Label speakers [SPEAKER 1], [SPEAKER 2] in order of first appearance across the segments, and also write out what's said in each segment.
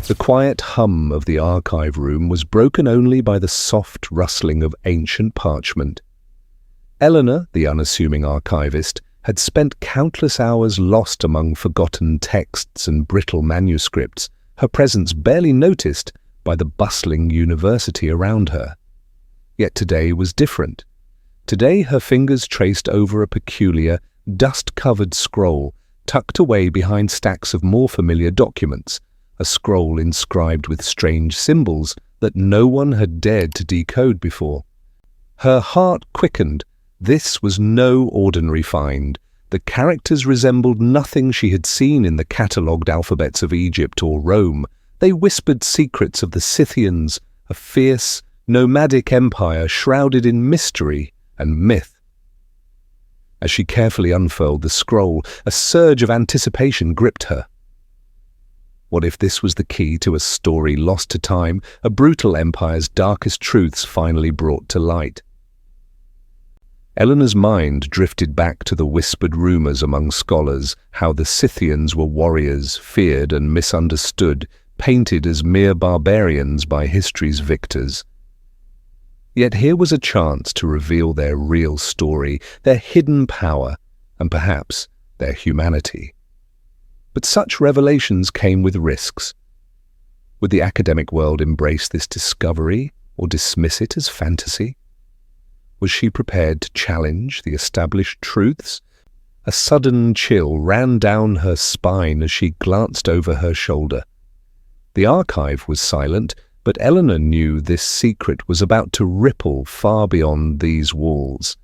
[SPEAKER 1] The quiet hum of the archive room was broken only by the soft rustling of ancient parchment. Eleanor, the unassuming archivist, had spent countless hours lost among forgotten texts and brittle manuscripts, her presence barely noticed by the bustling university around her. Yet today was different. Today her fingers traced over a peculiar, dust-covered scroll tucked away behind stacks of more familiar documents, a scroll inscribed with strange symbols that no one had dared to decode before. Her heart quickened. This was no ordinary find. The characters resembled nothing she had seen in the catalogued alphabets of Egypt or Rome. They whispered secrets of the Scythians, a fierce, nomadic empire shrouded in mystery and myth. As she carefully unfurled the scroll, a surge of anticipation gripped her. What if this was the key to a story lost to time, a brutal empire's darkest truths finally brought to light? Eleanor's mind drifted back to the whispered rumors among scholars, how the Scythians were warriors, feared and misunderstood, painted as mere barbarians by history's victors. Yet here was a chance to reveal their real story, their hidden power, and perhaps their humanity. But such revelations came with risks. Would the academic world embrace this discovery or dismiss it as fantasy? Was she prepared to challenge the established truths? A sudden chill ran down her spine as she glanced over her shoulder. The archive was silent, but Eleanor knew this secret was about to ripple far beyond these walls.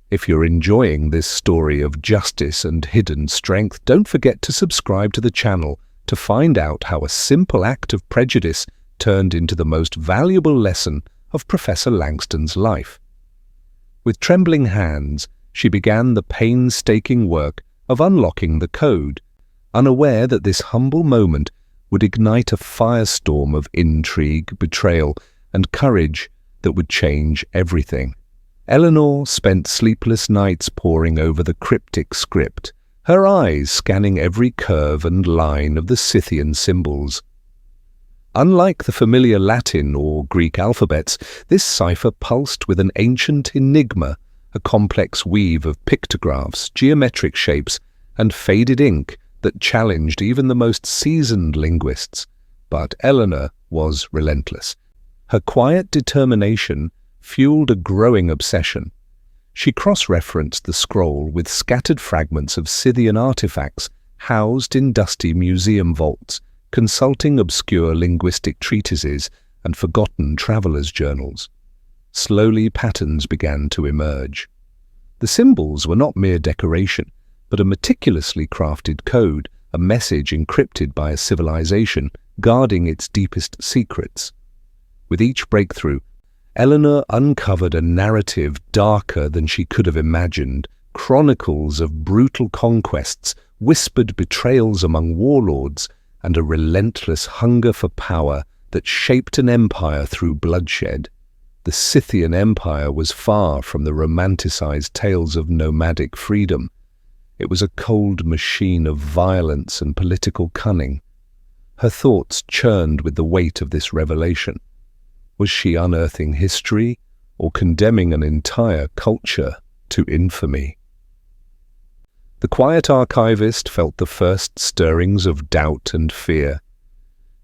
[SPEAKER 1] If you're enjoying this story of justice and hidden strength, don't forget to subscribe to the channel to find out how a simple act of prejudice turned into the most valuable lesson of Professor Langston's life. With trembling hands, she began the painstaking work of unlocking the code, unaware that this humble moment would ignite a firestorm of intrigue, betrayal, and courage that would change everything. Eleanor spent sleepless nights poring over the cryptic script, her eyes scanning every curve and line of the Scythian symbols. Unlike the familiar Latin or Greek alphabets, this cipher pulsed with an ancient enigma, a complex weave of pictographs, geometric shapes, and faded ink that challenged even the most seasoned linguists. But Eleanor was relentless. Her quiet determination fueled a growing obsession. She cross-referenced the scroll with scattered fragments of Scythian artifacts housed in dusty museum vaults, consulting obscure linguistic treatises and forgotten travelers' journals. Slowly patterns began to emerge. The symbols were not mere decoration, but a meticulously crafted code, a message encrypted by a civilization guarding its deepest secrets. With each breakthrough, Eleanor uncovered a narrative darker than she could have imagined, chronicles of brutal conquests, whispered betrayals among warlords, and a relentless hunger for power that shaped an empire through bloodshed. The Scythian Empire was far from the romanticized tales of nomadic freedom. It was a cold machine of violence and political cunning. Her thoughts churned with the weight of this revelation. Was she unearthing history or condemning an entire culture to infamy? The quiet archivist felt the first stirrings of doubt and fear.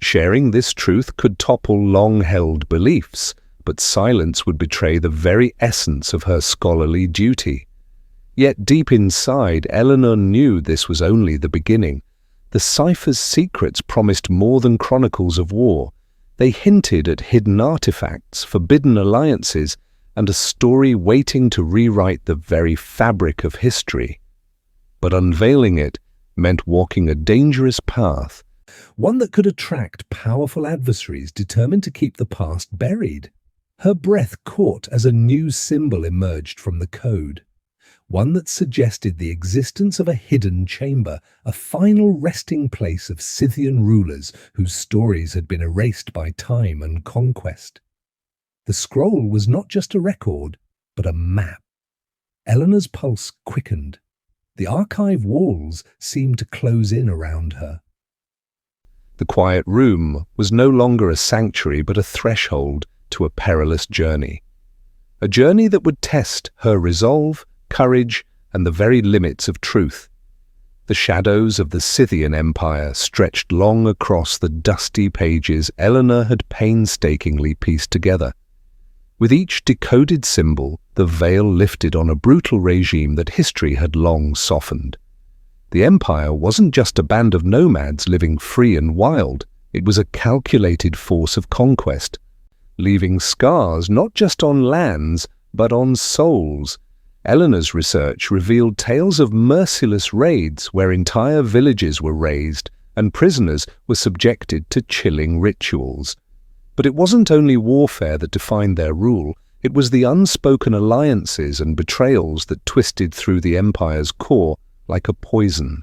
[SPEAKER 1] Sharing this truth could topple long-held beliefs, but silence would betray the very essence of her scholarly duty. Yet deep inside, Eleanor knew this was only the beginning. The cipher's secrets promised more than chronicles of war. They hinted at hidden artifacts, forbidden alliances, and a story waiting to rewrite the very fabric of history. But unveiling it meant walking a dangerous path, one that could attract powerful adversaries determined to keep the past buried. Her breath caught as a new symbol emerged from the code, one that suggested the existence of a hidden chamber, a final resting place of Scythian rulers whose stories had been erased by time and conquest. The scroll was not just a record, but a map. Eleanor's pulse quickened. The archive walls seemed to close in around her. The quiet room was no longer a sanctuary but a threshold to a perilous journey. A journey that would test her resolve, courage, and the very limits of truth. The shadows of the Scythian Empire stretched long across the dusty pages Eleanor had painstakingly pieced together. With each decoded symbol, the veil lifted on a brutal regime that history had long softened. The Empire wasn't just a band of nomads living free and wild. It was a calculated force of conquest, leaving scars not just on lands, but on souls. Eleanor's research revealed tales of merciless raids where entire villages were razed and prisoners were subjected to chilling rituals. But it wasn't only warfare that defined their rule, it was the unspoken alliances and betrayals that twisted through the Empire's core like a poison.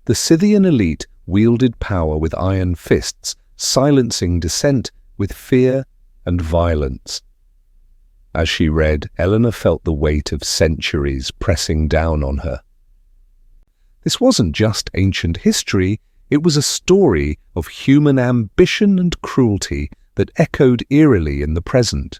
[SPEAKER 1] The Scythian elite wielded power with iron fists, silencing dissent with fear and violence. As she read, Eleanor felt the weight of centuries pressing down on her. This wasn't just ancient history, it was a story of human ambition and cruelty that echoed eerily in the present.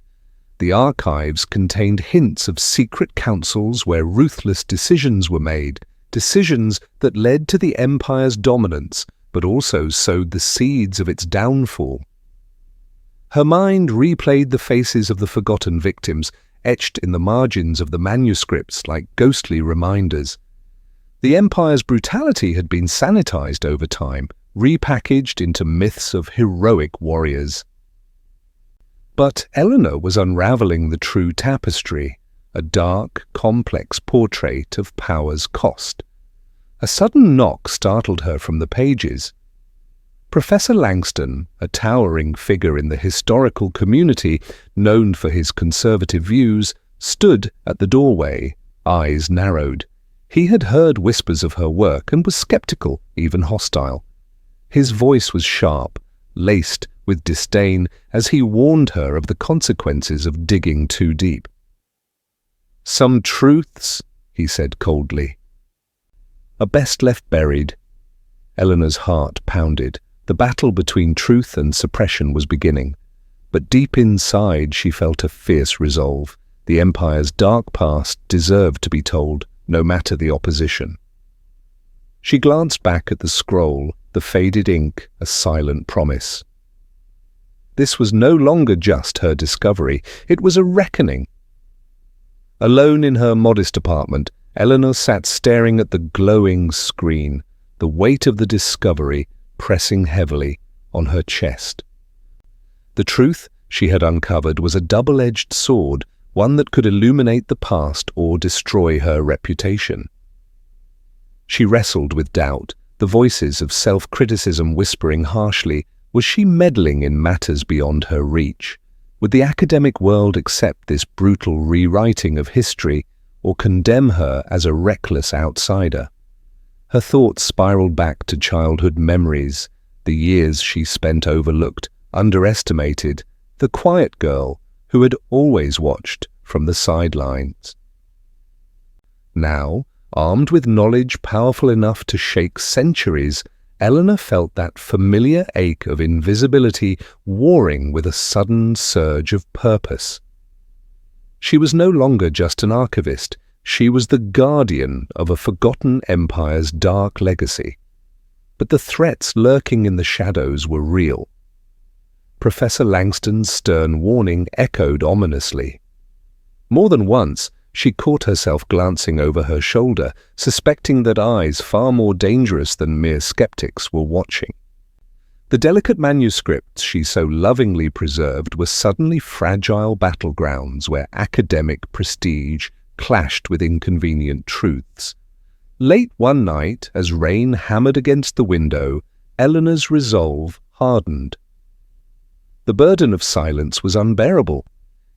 [SPEAKER 1] The archives contained hints of secret councils where ruthless decisions were made, decisions that led to the Empire's dominance, but also sowed the seeds of its downfall. Her mind replayed the faces of the forgotten victims, etched in the margins of the manuscripts like ghostly reminders. The Empire's brutality had been sanitized over time, repackaged into myths of heroic warriors. But Eleanor was unraveling the true tapestry, a dark, complex portrait of power's cost. A sudden knock startled her from the pages. Professor Langston, a towering figure in the historical community known for his conservative views, stood at the doorway, eyes narrowed. He had heard whispers of her work and was skeptical, even hostile. His voice was sharp, laced with disdain as he warned her of the consequences of digging too deep. "Some truths," he said coldly, "are best left buried." Eleanor's heart pounded. The battle between truth and suppression was beginning. But deep inside she felt a fierce resolve. The Empire's dark past deserved to be told, no matter the opposition. She glanced back at the scroll, the faded ink, a silent promise. This was no longer just her discovery, it was a reckoning. Alone in her modest apartment, Eleanor sat staring at the glowing screen, the weight of the discovery pressing heavily on her chest. The truth she had uncovered was a double-edged sword, one that could illuminate the past or destroy her reputation. She wrestled with doubt, the voices of self-criticism whispering harshly, was she meddling in matters beyond her reach? Would the academic world accept this brutal rewriting of history or condemn her as a reckless outsider? Her thoughts spiraled back to childhood memories, the years she spent overlooked, underestimated, the quiet girl who had always watched from the sidelines. Now, armed with knowledge powerful enough to shake centuries, Eleanor felt that familiar ache of invisibility warring with a sudden surge of purpose. She was no longer just an archivist. She was the guardian of a forgotten empire's dark legacy. But the threats lurking in the shadows were real. Professor Langston's stern warning echoed ominously. More than once, she caught herself glancing over her shoulder, suspecting that eyes far more dangerous than mere skeptics were watching. The delicate manuscripts she so lovingly preserved were suddenly fragile battlegrounds where academic prestige clashed with inconvenient truths. Late one night, as rain hammered against the window, Eleanor's resolve hardened. The burden of silence was unbearable.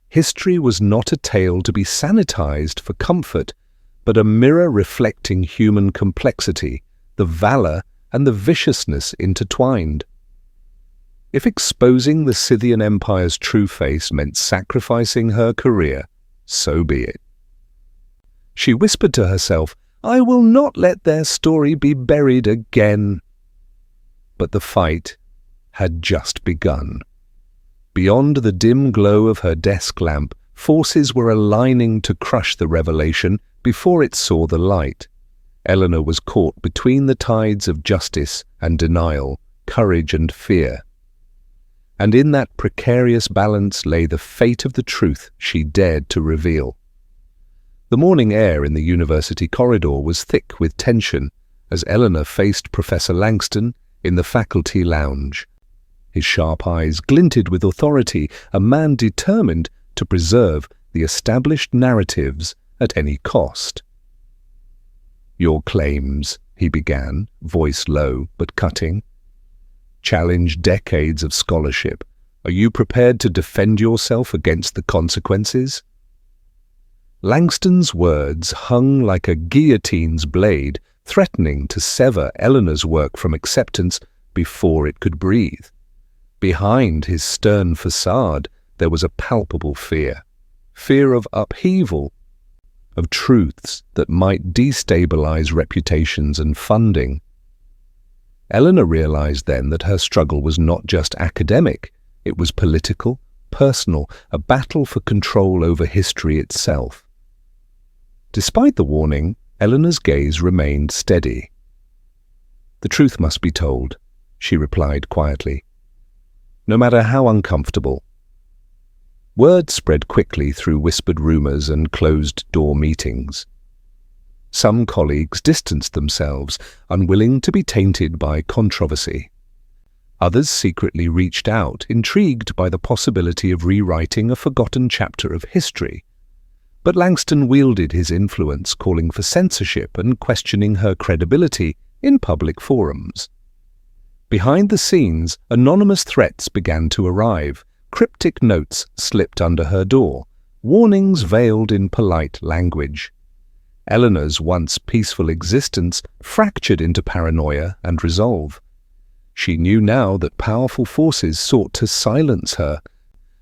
[SPEAKER 1] History was not a tale to be sanitized for comfort, but a mirror reflecting human complexity, the valor and the viciousness intertwined. If exposing the Scythian Empire's true face meant sacrificing her career, so be it. She whispered to herself, "I will not let their story be buried again." But the fight had just begun. Beyond the dim glow of her desk lamp, forces were aligning to crush the revelation before it saw the light. Eleanor was caught between the tides of justice and denial, courage and fear. And in that precarious balance lay the fate of the truth she dared to reveal. The morning air in the university corridor was thick with tension as Eleanor faced Professor Langston in the faculty lounge. His sharp eyes glinted with authority, a man determined to preserve the established narratives at any cost. "Your claims," he began, voice low but cutting, "challenge decades of scholarship. Are you prepared to defend yourself against the consequences?" Langston's words hung like a guillotine's blade, threatening to sever Eleanor's work from acceptance before it could breathe. Behind his stern facade, there was a palpable fear of upheaval, of truths that might destabilize reputations and funding. Eleanor realized then that her struggle was not just academic, it was political, personal, a battle for control over history itself. Despite the warning, Eleanor's gaze remained steady. "The truth must be told," she replied quietly, "no matter how uncomfortable." Word spread quickly through whispered rumors and closed-door meetings. Some colleagues distanced themselves, unwilling to be tainted by controversy. Others secretly reached out, intrigued by the possibility of rewriting a forgotten chapter of history. But Langston wielded his influence, calling for censorship and questioning her credibility in public forums. Behind the scenes, anonymous threats began to arrive. Cryptic notes slipped under her door, warnings veiled in polite language. Eleanor's once peaceful existence fractured into paranoia and resolve. She knew now that powerful forces sought to silence her,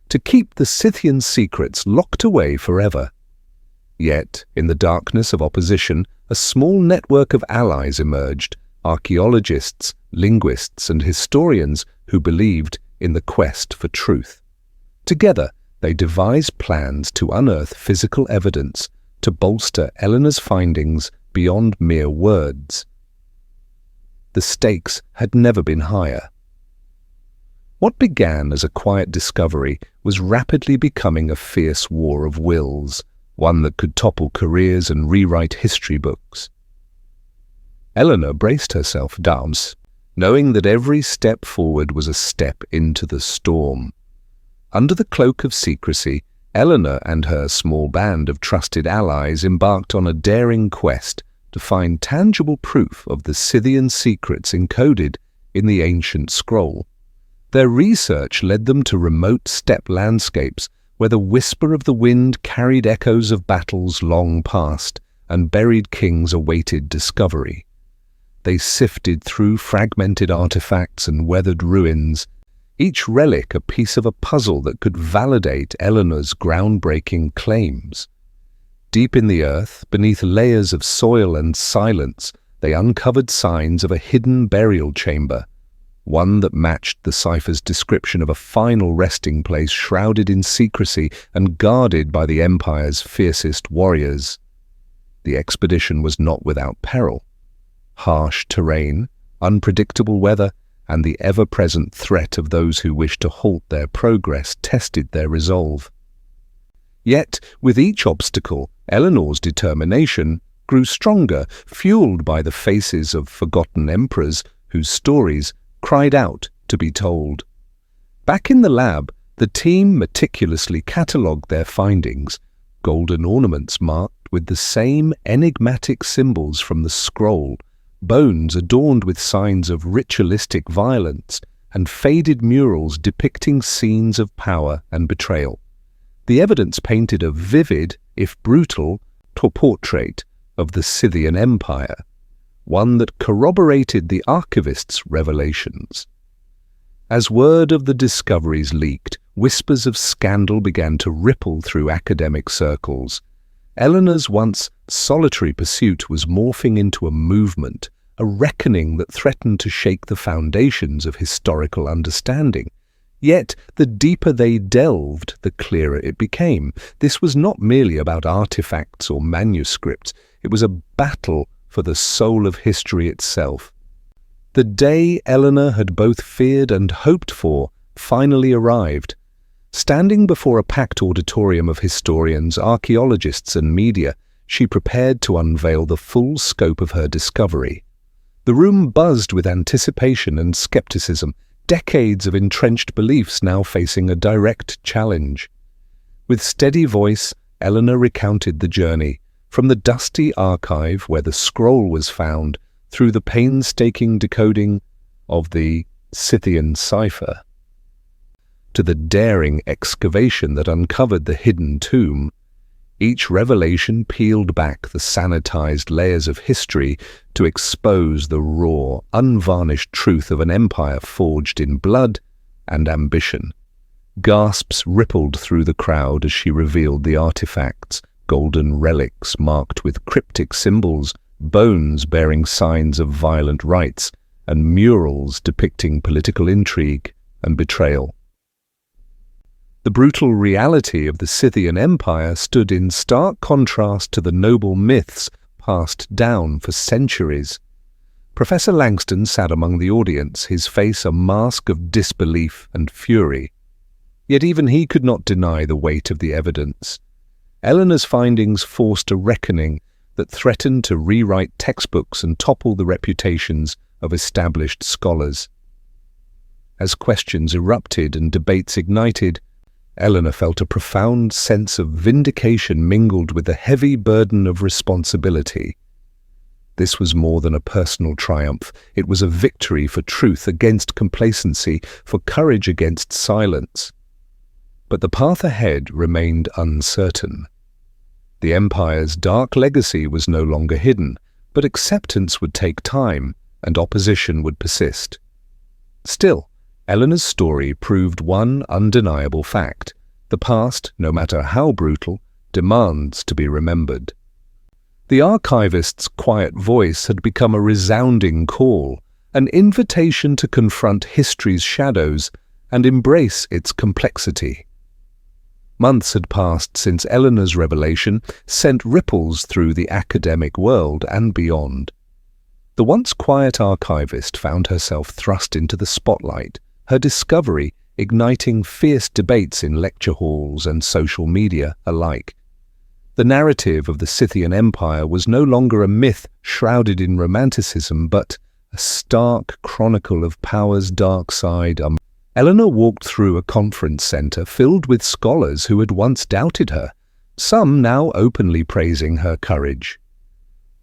[SPEAKER 1] to keep the Scythian secrets locked away forever. Yet, in the darkness of opposition, a small network of allies emerged, archaeologists, linguists, and historians who believed in the quest for truth. Together, they devised plans to unearth physical evidence to bolster Eleanor's findings beyond mere words. The stakes had never been higher. What began as a quiet discovery was rapidly becoming a fierce war of wills, one that could topple careers and rewrite history books. Eleanor braced herself, knowing that every step forward was a step into the storm. Under the cloak of secrecy, Eleanor and her small band of trusted allies embarked on a daring quest to find tangible proof of the Scythian secrets encoded in the ancient scroll. Their research led them to remote steppe landscapes where the whisper of the wind carried echoes of battles long past and buried kings awaited discovery. They sifted through fragmented artifacts and weathered ruins, each relic a piece of a puzzle that could validate Eleanor's groundbreaking claims. Deep in the earth, beneath layers of soil and silence, they uncovered signs of a hidden burial chamber, one that matched the cipher's description of a final resting place shrouded in secrecy and guarded by the Empire's fiercest warriors. The expedition was not without peril. Harsh terrain, unpredictable weather, and the ever-present threat of those who wished to halt their progress tested their resolve. Yet, with each obstacle, Eleanor's determination grew stronger, fueled by the faces of forgotten emperors whose stories cried out to be told. Back in the lab, the team meticulously catalogued their findings, golden ornaments marked with the same enigmatic symbols from the scroll, bones adorned with signs of ritualistic violence, and faded murals depicting scenes of power and betrayal. The evidence painted a vivid, if brutal, portrait of the Scythian Empire, one that corroborated the archivist's revelations. As word of the discoveries leaked, whispers of scandal began to ripple through academic circles. Eleanor's once solitary pursuit was morphing into a movement, a reckoning that threatened to shake the foundations of historical understanding. Yet, the deeper they delved, the clearer it became. This was not merely about artifacts or manuscripts. It was a battle for the soul of history itself. The day Eleanor had both feared and hoped for finally arrived. Standing before a packed auditorium of historians, archaeologists, and media, she prepared to unveil the full scope of her discovery. The room buzzed with anticipation and skepticism, decades of entrenched beliefs now facing a direct challenge. With steady voice, Eleanor recounted the journey, from the dusty archive where the scroll was found, through the painstaking decoding of the Scythian cipher, to the daring excavation that uncovered the hidden tomb. Each revelation peeled back the sanitized layers of history to expose the raw, unvarnished truth of an empire forged in blood and ambition. Gasps rippled through the crowd as she revealed the artifacts, golden relics marked with cryptic symbols, bones bearing signs of violent rites, and murals depicting political intrigue and betrayal. The brutal reality of the Scythian Empire stood in stark contrast to the noble myths passed down for centuries. Professor Langston sat among the audience, his face a mask of disbelief and fury. Yet even he could not deny the weight of the evidence. Eleanor's findings forced a reckoning that threatened to rewrite textbooks and topple the reputations of established scholars. As questions erupted and debates ignited, Eleanor felt a profound sense of vindication mingled with the heavy burden of responsibility. This was more than a personal triumph. It was a victory for truth against complacency, for courage against silence. But the path ahead remained uncertain. The Empire's dark legacy was no longer hidden, but acceptance would take time, and opposition would persist. Still, Eleanor's story proved one undeniable fact. The past, no matter how brutal, demands to be remembered. The archivist's quiet voice had become a resounding call, an invitation to confront history's shadows and embrace its complexity. Months had passed since Eleanor's revelation sent ripples through the academic world and beyond. The once quiet archivist found herself thrust into the spotlight, her discovery igniting fierce debates in lecture halls and social media alike. The narrative of the Scythian Empire was no longer a myth shrouded in romanticism, but a stark chronicle of power's dark side. Eleanor walked through a conference center filled with scholars who had once doubted her, some now openly praising her courage.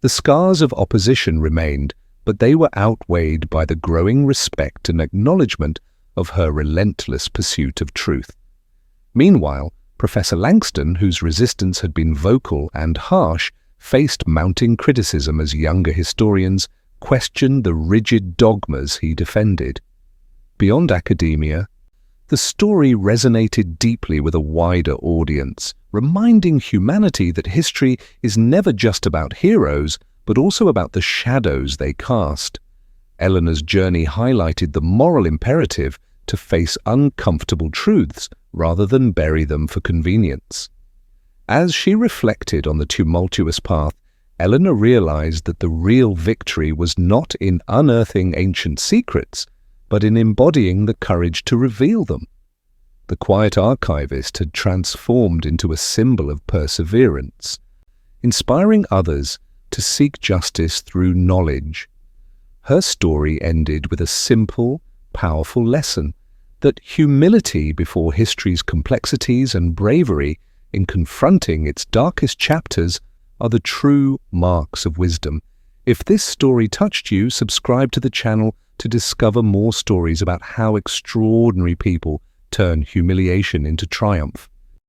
[SPEAKER 1] The scars of opposition remained, but they were outweighed by the growing respect and acknowledgement of her relentless pursuit of truth. Meanwhile, Professor Langston, whose resistance had been vocal and harsh, faced mounting criticism as younger historians questioned the rigid dogmas he defended. Beyond academia, the story resonated deeply with a wider audience, reminding humanity that history is never just about heroes, but also about the shadows they cast. Eleanor's journey highlighted the moral imperative to face uncomfortable truths rather than bury them for convenience. As she reflected on the tumultuous path, Eleanor realized that the real victory was not in unearthing ancient secrets, but in embodying the courage to reveal them. The quiet archivist had transformed into a symbol of perseverance, inspiring others to seek justice through knowledge. Her story ended with a simple, powerful lesson that humility before history's complexities and bravery in confronting its darkest chapters are the true marks of wisdom. If this story touched you, subscribe to the channel to discover more stories about how extraordinary people turn humiliation into triumph.